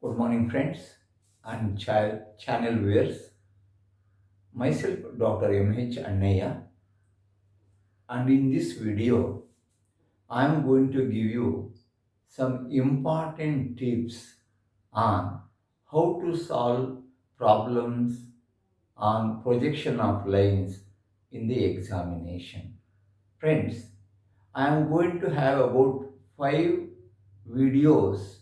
Good morning, friends and channel viewers. Myself, Dr. M.H. Annaya, and in this video, I am going to give you some important tips on how to solve problems on projection of lines in the examination. Friends, I am going to have about 5 videos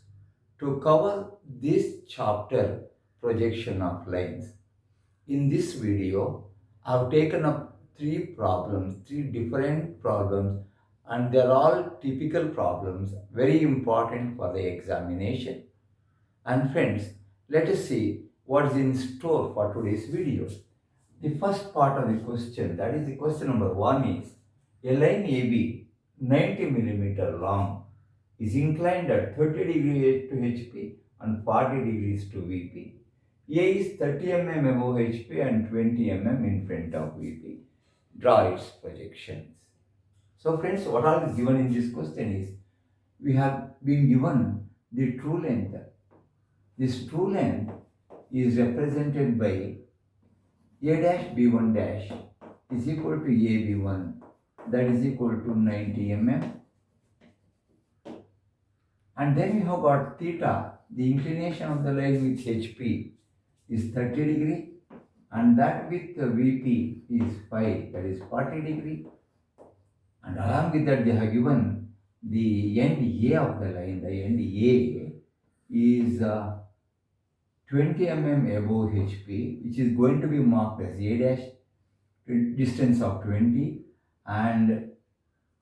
to cover this chapter projection of lines. In this video, I've taken up three different problems, and they're all typical problems, very important for the examination. And friends, let us see what's in store for today's video. The first part of the question, that is the question number 1 is, a line AB 90 millimeter long is inclined at 30 degrees to HP and 40 degrees to VP. A is 30 mm above HP and 20 mm in front of VP. Draw its projections. So friends, what all is given in this question is, we have been given the true length. This true length is represented by A dash B1 dash is equal to AB1, that is equal to 90 mm. And then we have got theta, the inclination of the line with HP is 30 degree, and that with VP is phi, that is 40 degree. And along with that, they have given the end A of the line. The end A is 20 mm above HP, which is going to be marked as A dash, distance of 20, and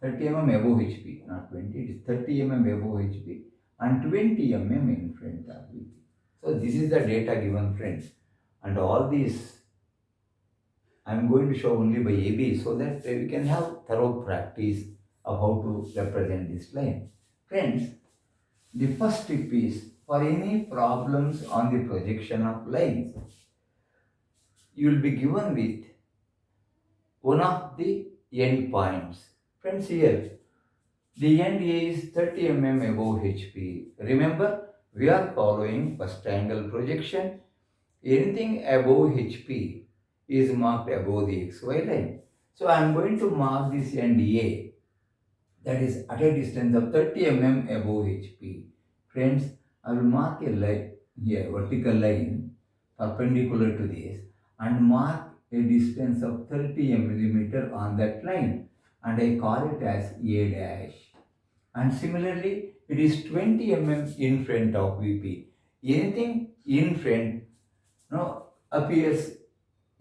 30 mm above HP, not 20, it is 30 mm above HP, and 20 mm in front of VP. So this is the data given, friends, and all these I am going to show only by AB so that we can have thorough practice of how to represent this line. Friends, the first tip is, for any problems on the projection of lines, you will be given with one of the end points. Friends, here the end A is 30 mm above HP. Remember, we are following first angle projection. Anything above HP is marked above the XY line. So I am going to mark this end A, that is at a distance of 30 mm above HP. Friends, I will mark a line here, vertical line perpendicular to this, and mark a distance of 30 mm on that line, and I call it as A dash. And similarly, it is 20 mm in front of VP. Anything in front appears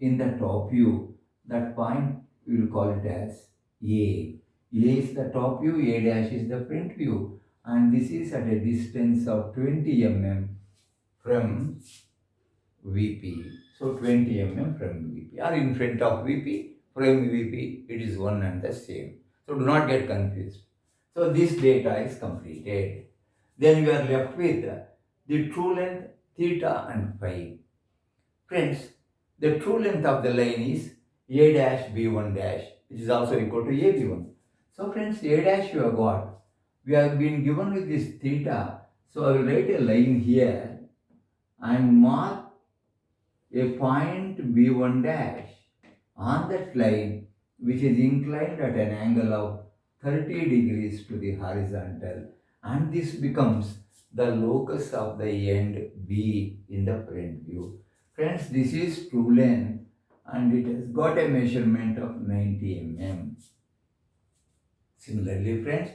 in the top view, that point we will call it as A. A is the top view, A dash is the front view, and this is at a distance of 20 mm from VP. So 20 mm from VP, or in front of VP, from VP, it is one and the same. So do not get confused. So this data is completed. Then we are left with the true length, theta and phi. Friends, the true length of the line is A dash B1 dash, which is also equal to AB1. So friends, A dash you have got. We have been given with this theta. So I will write a line here and mark a point B1 dash on that line, which is inclined at an angle of 30 degrees to the horizontal, and this becomes the locus of the end B in the front view. Friends, this is true length and it has got a measurement of 90 mm. Similarly, friends,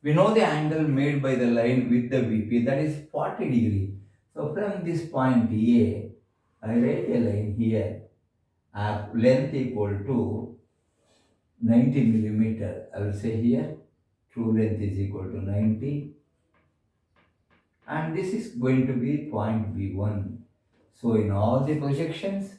we know the angle made by the line with the VP, that is 40 degree. So from this point A, I write a line here of length equal to 90 millimeter. I will say here true length is equal to 90, and this is going to be point B1. So in all the projections,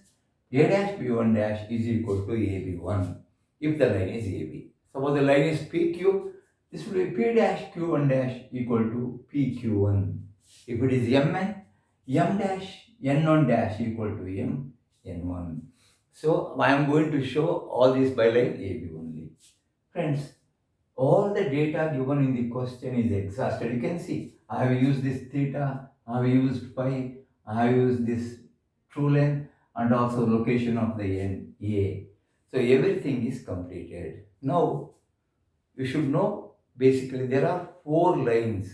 A dash B1 dash is equal to AB1 if the line is AB. Suppose the line is PQ, this will be P dash Q1 dash equal to PQ1. If it is MN, M dash N1 dash equal to M N1. So I am going to show all this by line AB only. Friends, all the data given in the question is exhausted. You can see I have used this theta, I have used pi, I have used this true length and also location of the end A. So everything is completed. Now you should know basically there are four lines.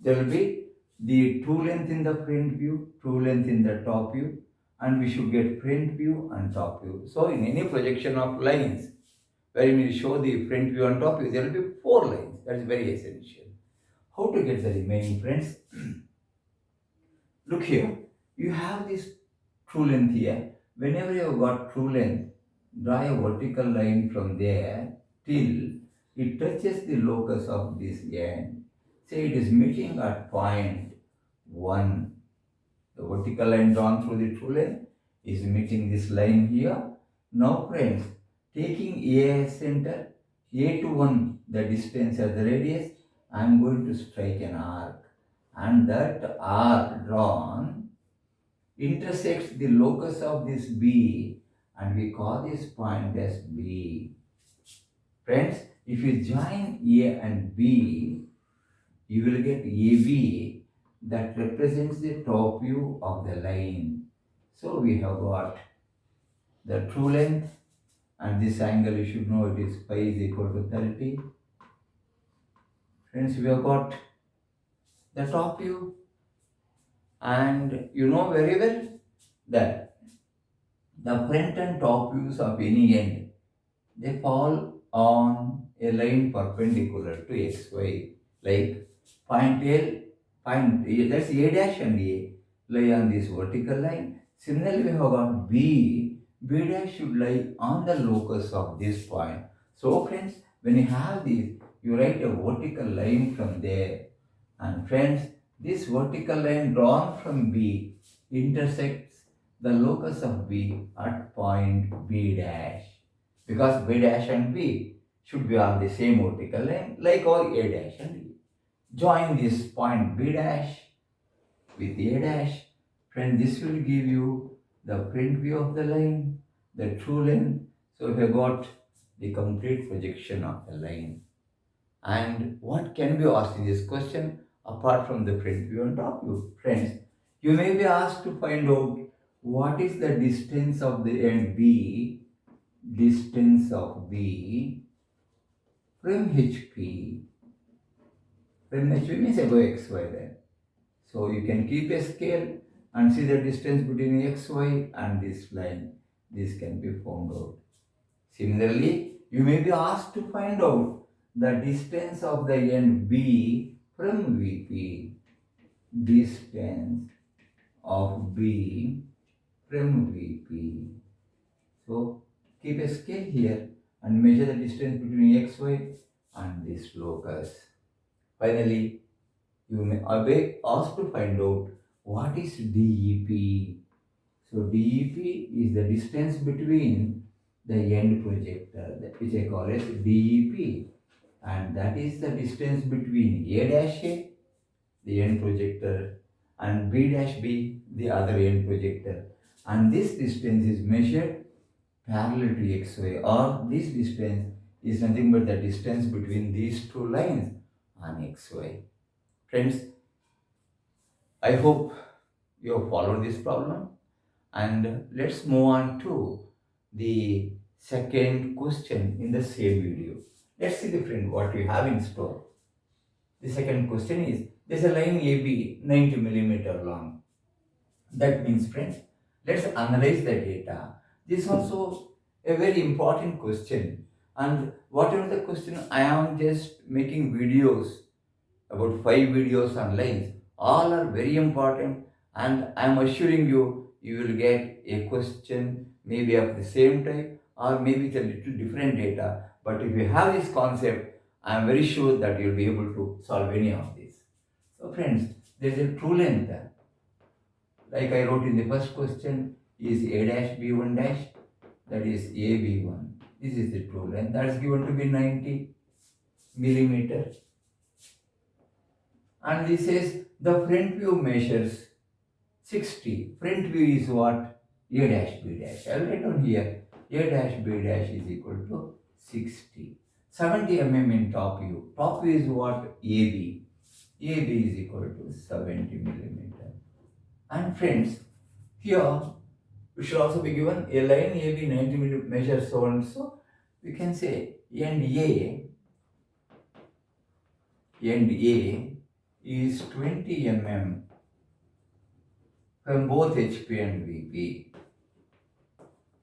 There will be the true length in the front view, true length in the top view, and we should get front view and top view. So in any projection of lines, where we show the front view and top view, there will be four lines. That is very essential. How to get the remaining, friends? Look here, you have this true length here. Whenever you have got true length, draw a vertical line from there till it touches the locus of this end. Say it is meeting at point 1. The vertical line drawn through the true length is meeting this line here. Now friends, taking A as center, A to 1 the distance as the radius, I am going to strike an arc, and that arc drawn intersects the locus of this B, and we call this point as B. Friends, if you join A and B, you will get AB that represents the top view of the line. So we have got the true length, and this angle you should know it is pi is equal to 30. Friends, we have got the top view, and you know very well that the front and top views of any end, they fall on a line perpendicular to xy, like point A, point A, that's A dash and A lie on this vertical line. Similarly, we have got B, B dash should lie on the locus of this point. So friends, when you have this, you write a vertical line from there. And friends, this vertical line drawn from B intersects the locus of B at point B dash. Because B dash and B should be on the same vertical line, like our A dash and B. Join this point B dash with A dash. Friend, this will give you the front view of the line, the true length. So we have got the complete projection of the line. And what can be asked in this question apart from the front view and top view? Friends, you may be asked to find out what is the distance of the end B, distance of B from HP. From HP means above XY then. So you can keep a scale and see the distance between XY and this line. This can be found out. Similarly, you may be asked to find out the distance of the end B from VP. Distance of B from VP. So keep a scale here and measure the distance between XY and this locus. Finally, you may be asked to find out what is DEP. So DEP is the distance between the end projector, which I call as DEP, and that is the distance between A dash A, the end projector, and B dash B, the other end projector. And this distance is measured parallel to XY, or this distance is nothing but the distance between these two lines on XY. Friends, I hope you have followed this problem, and let's move on to the second question in the same video. Let's see the friend what we have in store. The second question is, there's a line AB 90 millimeter long. That means friends, let's analyze the data. This is also a very important question, and whatever the question, I am just making videos, about 5 videos on lines. All are very important, and I am assuring you, you will get a question maybe of the same type or maybe it's a little different data. But if you have this concept, I am very sure that you will be able to solve any of this. So friends, there is a true length. Like I wrote in the first question, is A dash B1 dash, that is AB1. This is the true length. That is given to be 90 millimeter. And this says the front view measures 60. Front view is what? A dash B dash. I will write down here. A dash B dash is equal to 60. 70 mm in top view. Top view is what? AB. AB is equal to 70 millimeter. And friends, here we should also be given a line AB 90 millimeter measures so and so. We can say end A is 20 mm from both HP and VP.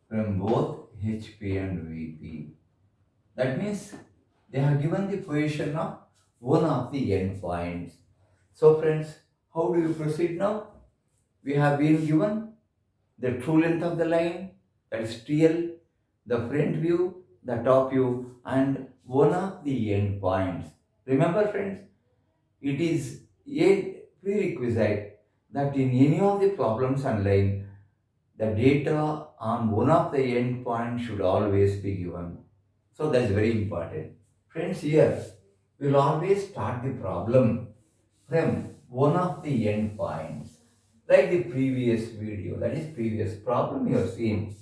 From both HP and VP. That means they have given the position of one of the end points. So friends, how do you proceed now? We have been given the true length of the line, that is TL, the front view, the top view, and one of the end points. Remember friends, it is a prerequisite that in any of the problems on line, the data on one of the end points should always be given. So that's very important. Friends, here we will always start the problem from one of the end points. Like the previous video, that is previous problem you have seen.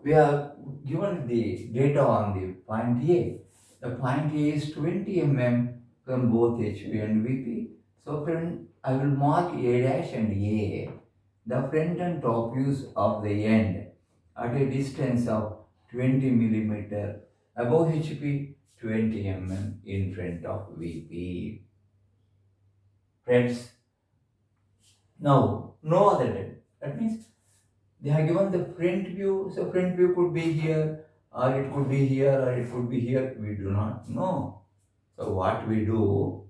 We have given the data on the point A. The point A is 20 mm from both HP and VP. So friend, I will mark A dash and A, the front and top views of the end at a distance of 20 millimeter above HP, 20 mm in front of VP. Friends, now no other data. That means they have given the front view, so front view could be here, or it could be here, or it could be here. We do not know. So what we do,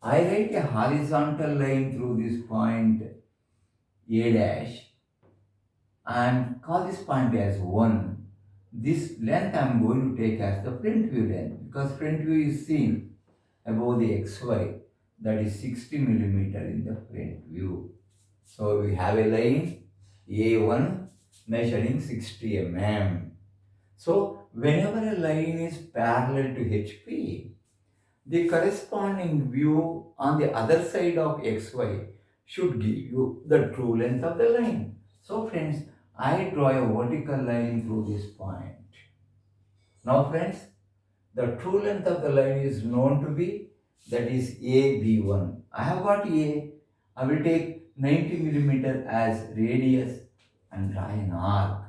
I write a horizontal line through this point A dash and call this point as 1. This length I am going to take as the front view length, because front view is seen above the XY, that is 60 millimeter in the front view. So we have a line A1 measuring 60 mm. So whenever a line is parallel to HP, the corresponding view on the other side of XY should give you the true length of the line. So friends, I draw a vertical line through this point. Now friends, the true length of the line is known to be, that is AB1. I have got A. I will take 90 millimeter as radius and draw an arc.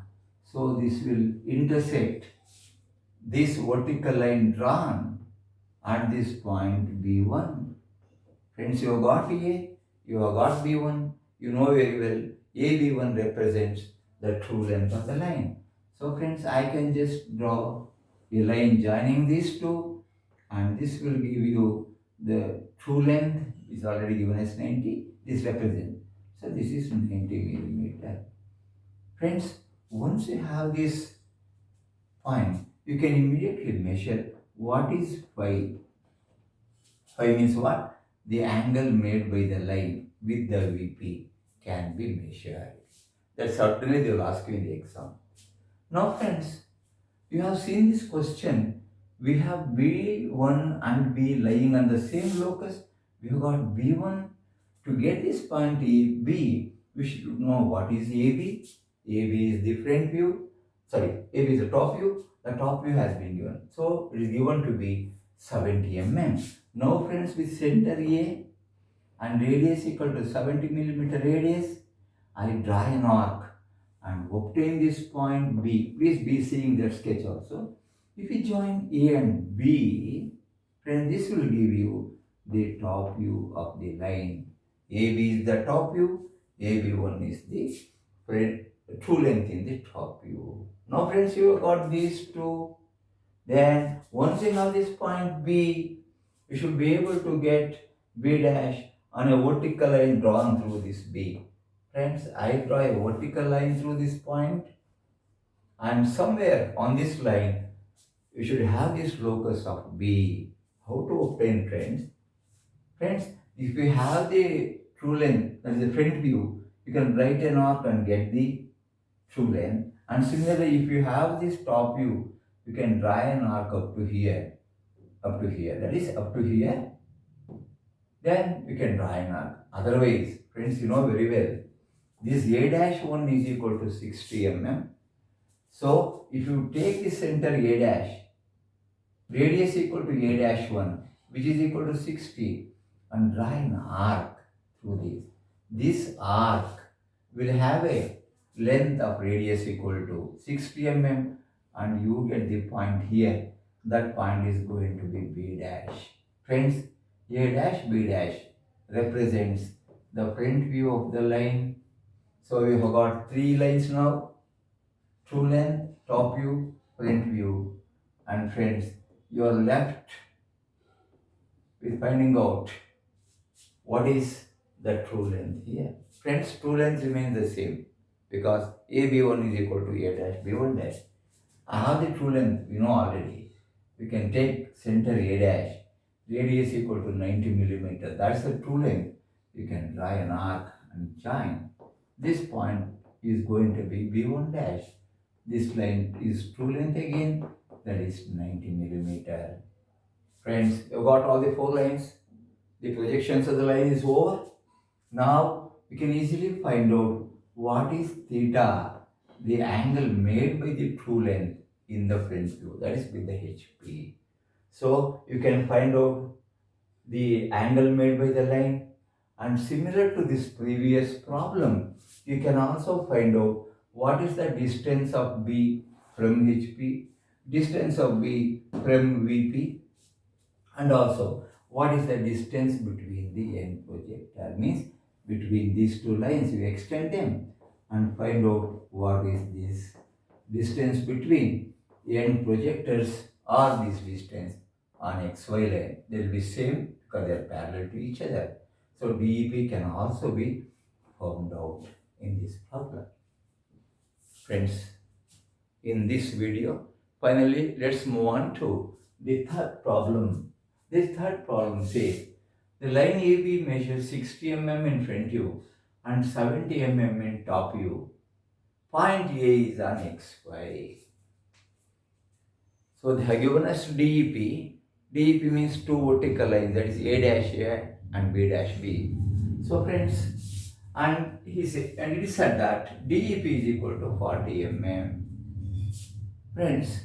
So this will intersect this vertical line drawn at this point B1. Friends, you have got A, you have got B1. You know very well AB1 represents the true length of the line. So friends, I can just draw a line joining these two, and this will give you the true length is already given as 90. This represents. So this is 90 millimeter. Friends, once you have this point, you can immediately measure what is phi. Phi means what? The angle made by the line with the VP can be measured. That certainly they will ask you in the exam. Now friends, you have seen this question. We have B1 and B lying on the same locus. We have got B1. To get this point B, we should know what is AB. AB is the front view. Sorry, AB is the top view. The top view has been given. So it is given to be 70 mm. Now friends, with center A and radius equal to 70 millimeter radius, I draw an arc and obtain this point B. Please be seeing that sketch also. If you join A and B, then this will give you the top view of the line. AB is the top view, AB1 is the true length in the top view. Now friends, you have got these two. Then once you have this point B, you should be able to get B dash on a vertical line drawn through this B. Friends, I draw a vertical line through this point, and somewhere on this line, you should have this locus of B. How to obtain, friends? Friends, if you have the true length, that is the front view, you can write an arc and get the true length. And similarly, if you have this top view, you can draw an arc up to here, that is up to here. Then you can draw an arc. Otherwise, friends, you know very well, this A-1 is equal to 60 mm. So, if you take the center A dash, radius equal to A-1, which is equal to 60, and draw an arc through this. This arc will have a length of radius equal to 60 mm, and you get the point here. That point is going to be B dash. Friends, A dash B dash represents the front view of the line. So we have got three lines now: true length, top view, front view. And friends, you are left with finding out what is the true length here. Friends, true length remains the same because AB1 is equal to A dash B1 dash. I have the true length, we know already. We can take center A dash, radius equal to 90 millimeter. That's the true length. You can draw an arc and join. This point is going to be B1 dash. This line is true length again, that is 90 millimeter. Friends, you got all the four lines. The projections of the line is over. Now we can easily find out what is theta, the angle made by the true length in the front view, that is with the HP. So you can find out the angle made by the line, and similar to this previous problem, you can also find out what is the distance of B from HP, distance of B from VP, and also what is the distance between the end projector. Means between these two lines, you extend them and find out what is this distance between end projectors or this distance on XY line. They will be same because they are parallel to each other. So DEP can also be found out in this problem. Friends, in this video, finally let's move on to the third problem. This third problem says the line AB measures 60 mm in front view and 70 mm in top view. Point A is on XY. So they have given us DEP. DEP means two vertical lines, that is A dash A and B dash B. So friends, and it is said that DEP is equal to 40 mm. Friends,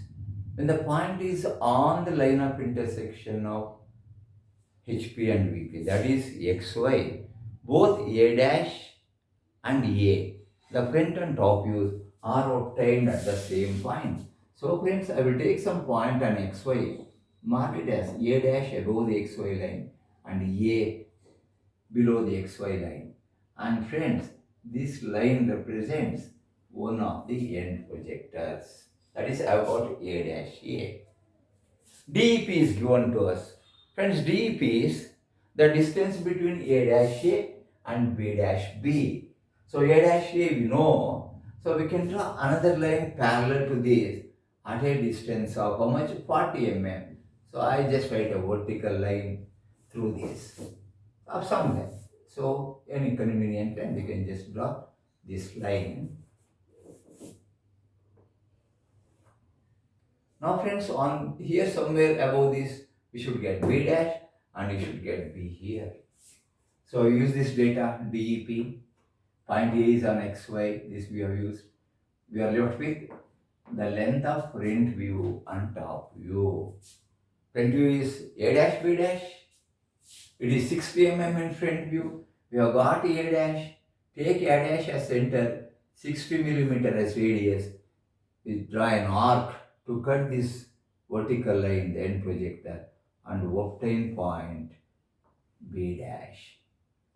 when the point is on the line of intersection of HP and VP, that is XY, both A dash and A, the front and top views are obtained at the same point. So friends, I will take some point on XY, mark it as A dash above the XY line and A below the XY line. And friends, this line represents one of the end projectors. That is about A dash A. DEP is given to us. Friends, DEP is the distance between A dash A and B dash B. So A dash A we know. So we can draw another line parallel to this at a distance of how much? 40 mm. So I just write a vertical line through this of some length. So any convenient time we can just draw this line. Now friends, on here somewhere above this we should get B dash and we should get B here. So use this data DEP. Point A is on XY, this we have used. We are left with the length of front view and top view. Front view is A dash B dash. It is 60 mm in front view. We have got A dash. Take A dash as center, 60 mm as radius. We draw an arc to cut this vertical line, the end projector, and obtain point B dash.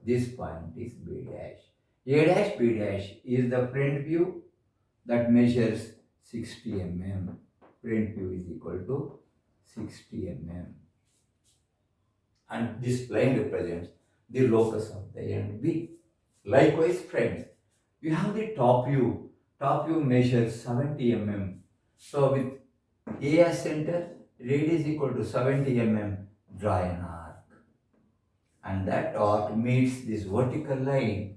This point is B dash. A dash B dash is the front view that measures 60 mm. Front view is equal to 60 mm. And this line represents the locus of the end B. Likewise, friends, we have the top view. Top view measures 70 mm. So with A as center, radius equal to 70 mm, draw an arc. And that arc meets this vertical line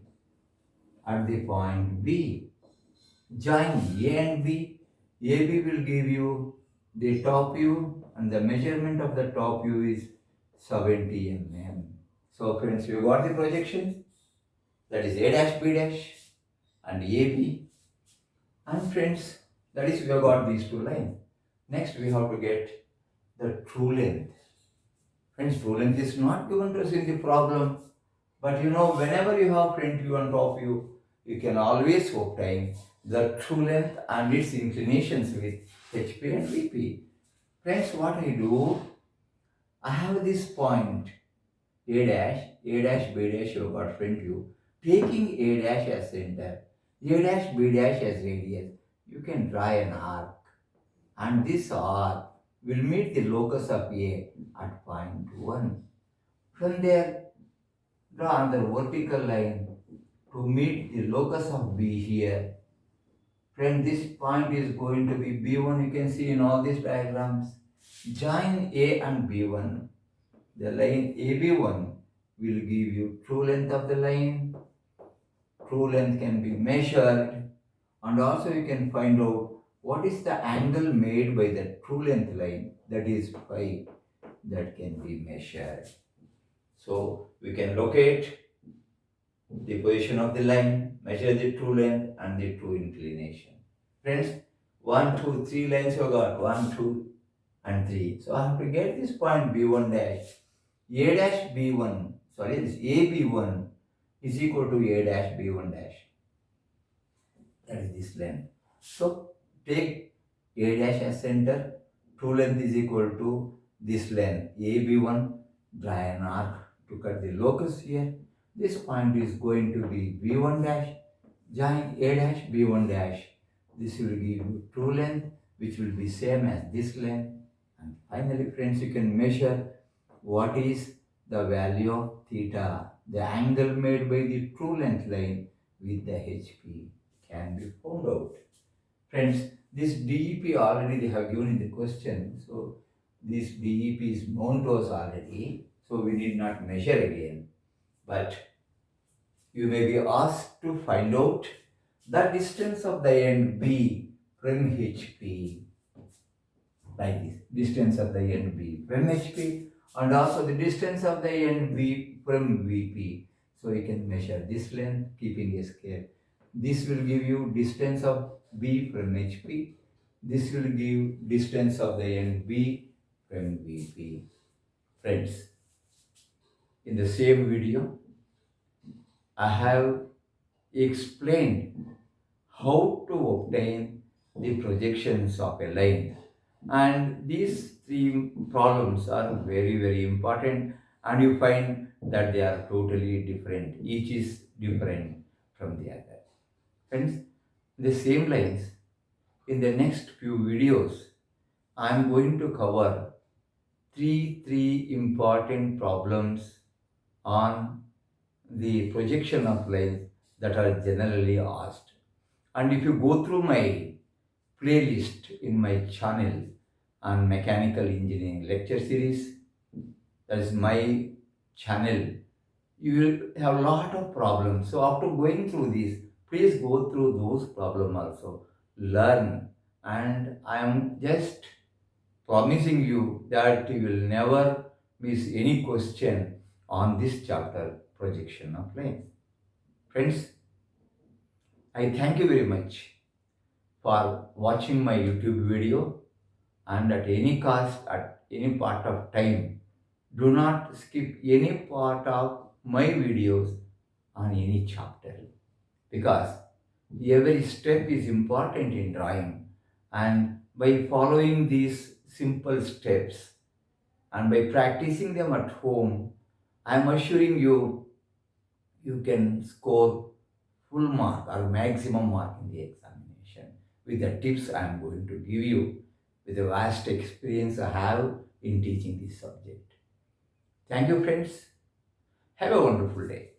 at the point B. Join A and B. AB will give you the top view, and the measurement of the top view is 70 mm. So friends, you got the projection, that is A dash B dash and AB. And friends, that is we have got these two lines. Next we have to get the true length. Friends, true length is not given to us in the problem, but whenever you have front view on top view, you can always obtain the true length and its inclinations with HP and VP. Friends, what I do, I have this point A dash, A dash, B dash, you got front view. Taking A dash as center, A dash, B dash as radius, you can draw an arc, and this arc will meet the locus of A at point 1. From there, draw another vertical line to meet the locus of B here. Friend, this point is going to be B1, you can see in all these diagrams. Join A and B1. The line AB1 will give you true length of the line. True length can be measured, and also you can find out what is the angle made by the true length line, that is phi, that can be measured. So we can locate the position of the line, measure the true length and the true inclination. Friends, 1, 2, 3 lines you got, 1, 2 and 3. So I have to get this point B1 dash. A dash B1, this AB1 is equal to A dash B1 dash. That is this length. So take A dash as center, true length is equal to this length AB1, draw an arc to cut the locus here. This point is going to be B1 dash, join A dash B1 dash. This will give you true length, which will be same as this length. And finally, friends, you can measure what is the value of theta, the angle made by the true length line with the HP can be found out. Friends, this DEP already they have given in the question. So this DEP is known to us already. So we need not measure again. But you may be asked to find out the distance of the end B from HP. Like this, distance of the end B from HP, and also the distance of the end B from VP. So you can measure this length keeping a scale. This will give you distance of B from HP. This will give distance of the end B from VP. Friends, in the same video, I have explained how to obtain the projections of a line. And these three problems are very, very important, and you find that they are totally different. Each is different from the other. Friends, the same lines, in the next few videos, I am going to cover three important problems on the projection of lines that are generally asked. And if you go through my playlist in my channel on mechanical engineering lecture series, that is my channel, you will have a lot of problems. So after going through these, please go through those problems also, learn, and I am just promising you that you will never miss any question on this chapter, projection of lines. Friends, I thank you very much for watching my YouTube video, and at any cost, at any part of time, do not skip any part of my videos on any chapter, because every step is important in drawing, and by following these simple steps and by practicing them at home, I am assuring you, you can score full mark or maximum mark in the examination with the tips I am going to give you with the vast experience I have in teaching this subject. Thank you, friends. Have a wonderful day.